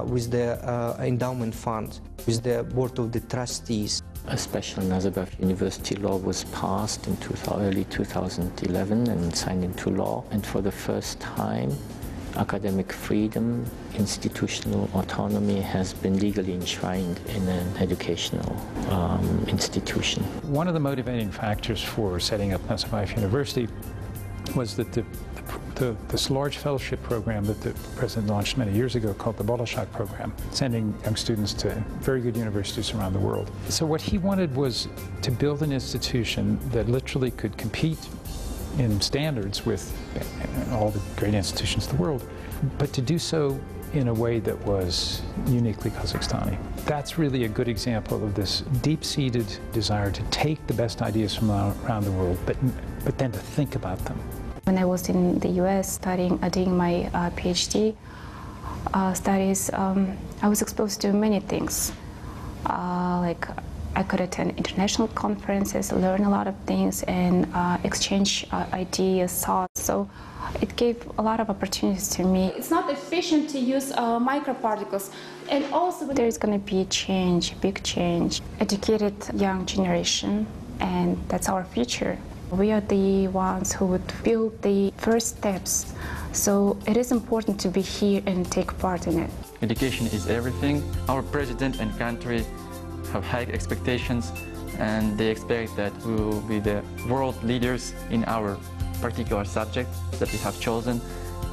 with the endowment fund, with the board of the trustees. A special Nazarbayev University law was passed in early 2011 and signed into law, and for the first time academic freedom, institutional autonomy has been legally enshrined in an educational institution. One of the motivating factors for setting up Nazarbayev University was that this large fellowship program that the president launched many years ago called the Bolashak program, sending young students to very good universities around the world. So what he wanted was to build an institution that literally could compete in standards with all the great institutions of the world, but to do so in a way that was uniquely Kazakhstani. That's really a good example of this deep-seated desire to take the best ideas from around the world, but then to think about them. When I was in the US doing my PhD studies, I was exposed to many things. Like I could attend international conferences, learn a lot of things, and exchange ideas, thoughts. So it gave a lot of opportunities to me. It's not efficient to use microparticles. And also there's going to be a change, big change. Educated young generation, and that's our future. We are the ones who would build the first steps. So it is important to be here and take part in it. Education is everything. Our president and country have high expectations, and they expect that we will be the world leaders in our particular subject that we have chosen,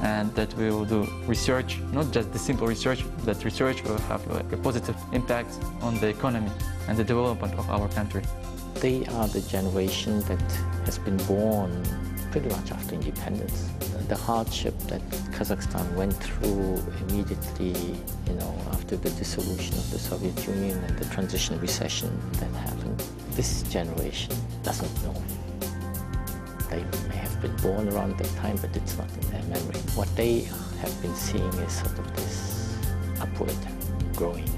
and that we will do research, not just the simple research, that research will have a positive impact on the economy and the development of our country. They are the generation that has been born pretty much after independence. The hardship that Kazakhstan went through immediately, after the dissolution of the Soviet Union and the transition recession that happened, this generation doesn't know. They may have been born around that time, but it's not in their memory. What they have been seeing is sort of this upward growing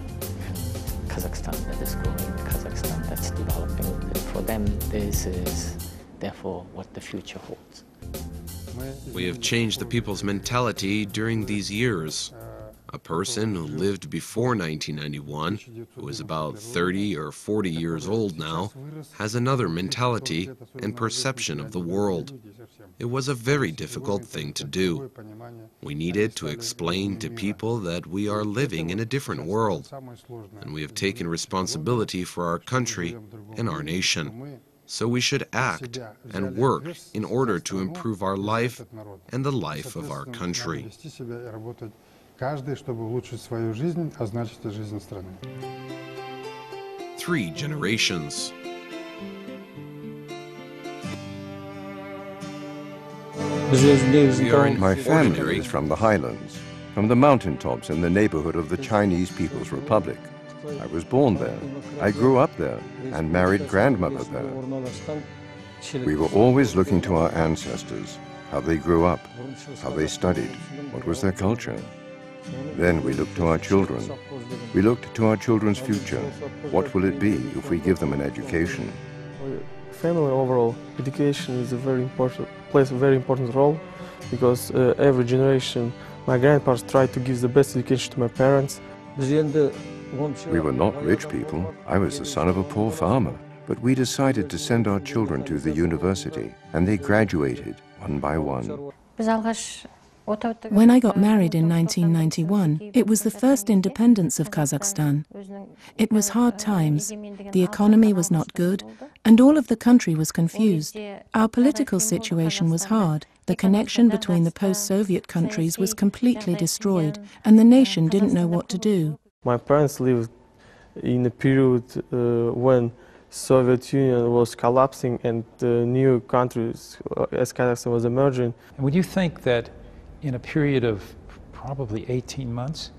Kazakhstan that is growing, Kazakhstan that's developing. And for them, this is therefore what the future holds. We have changed the people's mentality during these years. A person who lived before 1991, who is about 30 or 40 years old now, has another mentality and perception of the world. It was a very difficult thing to do. We needed to explain to people that we are living in a different world, and we have taken responsibility for our country and our nation. So we should act and work in order to improve our life and the life of our country. Каждый, чтобы улучшить свою жизнь, а значит и жизнь страны. 3 generations. My family is from the highlands, from the mountaintops in the neighborhood of the Chinese People's Republic. I was born there, I grew up there, and married grandmother there. We were always looking to our ancestors, how they grew up, how they studied, what was their culture. Then we looked to our children. We looked to our children's future. What will it be if we give them an education? Family overall, education is plays a very important role, because every generation, my grandparents tried to give the best education to my parents. We were not rich people. I was the son of a poor farmer. But we decided to send our children to the university, and they graduated one by one. When I got married in 1991, it was the first independence of Kazakhstan. It was hard times, the economy was not good, and all of the country was confused. Our political situation was hard. The connection between the post-Soviet countries was completely destroyed, and the nation didn't know what to do. My parents lived in a period when Soviet Union was collapsing and new countries as Kazakhstan was emerging. And would you think that in a period of probably 18 months,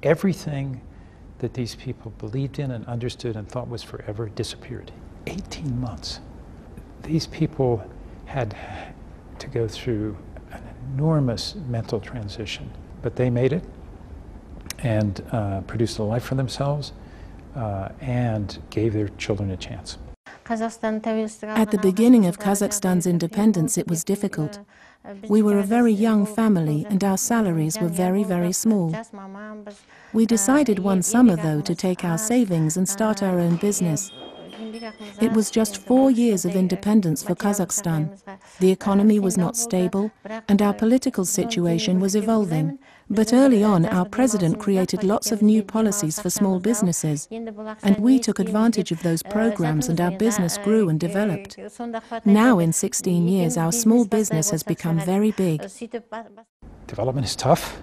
everything that these people believed in and understood and thought was forever disappeared? 18 months. These people had to go through an enormous mental transition, but they made it and produced a life for themselves. And gave their children a chance. At the beginning of Kazakhstan's independence, it was difficult. We were a very young family and our salaries were very, very small. We decided one summer, though, to take our savings and start our own business. It was just 4 years of independence for Kazakhstan. The economy was not stable and our political situation was evolving. But early on, our president created lots of new policies for small businesses, and we took advantage of those programs and our business grew and developed. Now, in 16 years, our small business has become very big. Development is tough.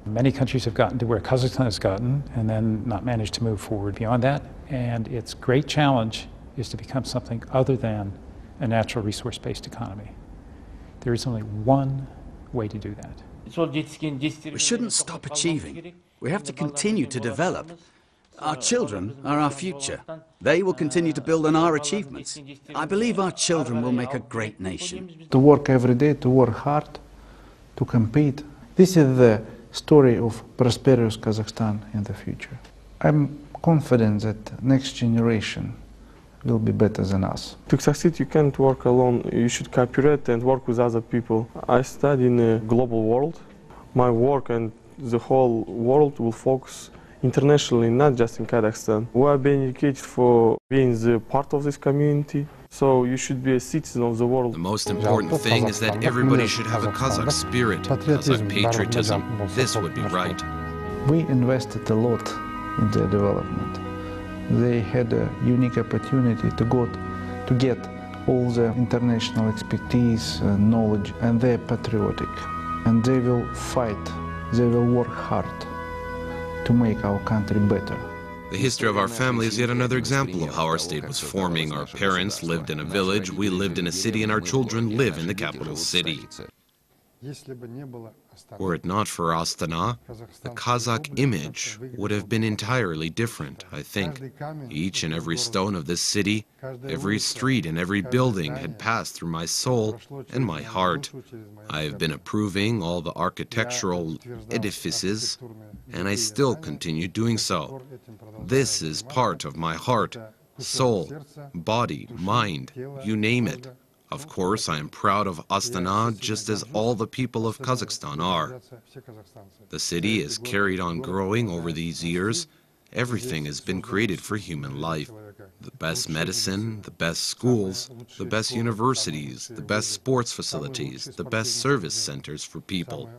Many countries have gotten to where Kazakhstan has gotten and then not managed to move forward beyond that. And its great challenge is to become something other than a natural resource-based economy. There is only one way to do that. We shouldn't stop achieving. We have to continue to develop. Our children are our future. They will continue to build on our achievements. I believe our children will make a great nation. To work every day, to work hard, to compete. This is the story of prosperous Kazakhstan in the future. I'm confident that next generation will be better than us. To succeed, you can't work alone. You should cooperate and work with other people. I study in a global world. My work and the whole world will focus internationally, not just in Kazakhstan. We are being educated for being the part of this community, so you should be a citizen of the world. The most important thing is that everybody should have a Kazakh spirit, Kazakh patriotism. This would be right. We invested a lot in their development. They had a unique opportunity to get all the international expertise and knowledge, and they're patriotic. And they will fight, they will work hard to make our country better. The history of our family is yet another example of how our state was forming. Our parents lived in a village, we lived in a city, and our children live in the capital city. Were it not for Astana, the Kazakh image would have been entirely different, I think. Each and every stone of this city, every street and every building had passed through my soul and my heart. I have been approving all the architectural edifices, and I still continue doing so. This is part of my heart, soul, body, mind, you name it. Of course, I am proud of Astana, just as all the people of Kazakhstan are. The city has carried on growing over these years. Everything has been created for human life. The best medicine, the best schools, the best universities, the best sports facilities, the best service centers for people.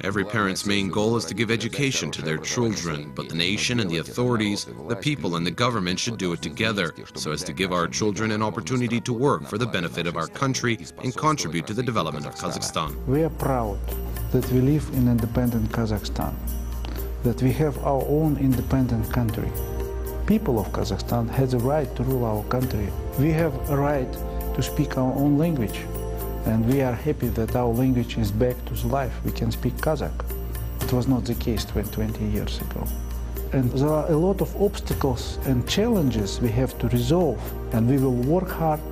Every parent's main goal is to give education to their children, but the nation and the authorities, the people and the government should do it together so as to give our children an opportunity to work for the benefit of our country and contribute to the development of Kazakhstan. We are proud that we live in independent Kazakhstan, that we have our own independent country. People of Kazakhstan have the right to rule our country. We have a right to speak our own language. And we are happy that our language is back to life. We can speak Kazakh. It was not the case 20 years ago. And there are a lot of obstacles and challenges we have to resolve. And we will work hard.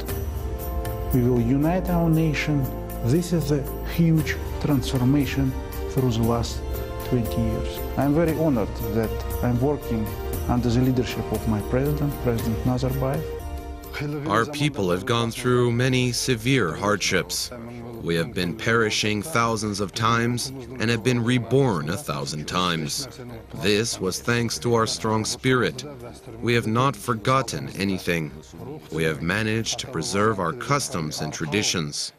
We will unite our nation. This is a huge transformation through the last 20 years. I'm very honored that I'm working under the leadership of my president, President Nazarbayev. Our people have gone through many severe hardships. We have been perishing thousands of times and have been reborn 1,000 times. This was thanks to our strong spirit. We have not forgotten anything. We have managed to preserve our customs and traditions.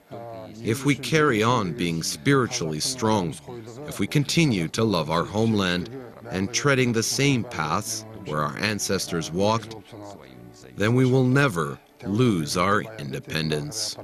If we carry on being spiritually strong, if we continue to love our homeland and treading the same paths where our ancestors walked, then we will never lose our independence.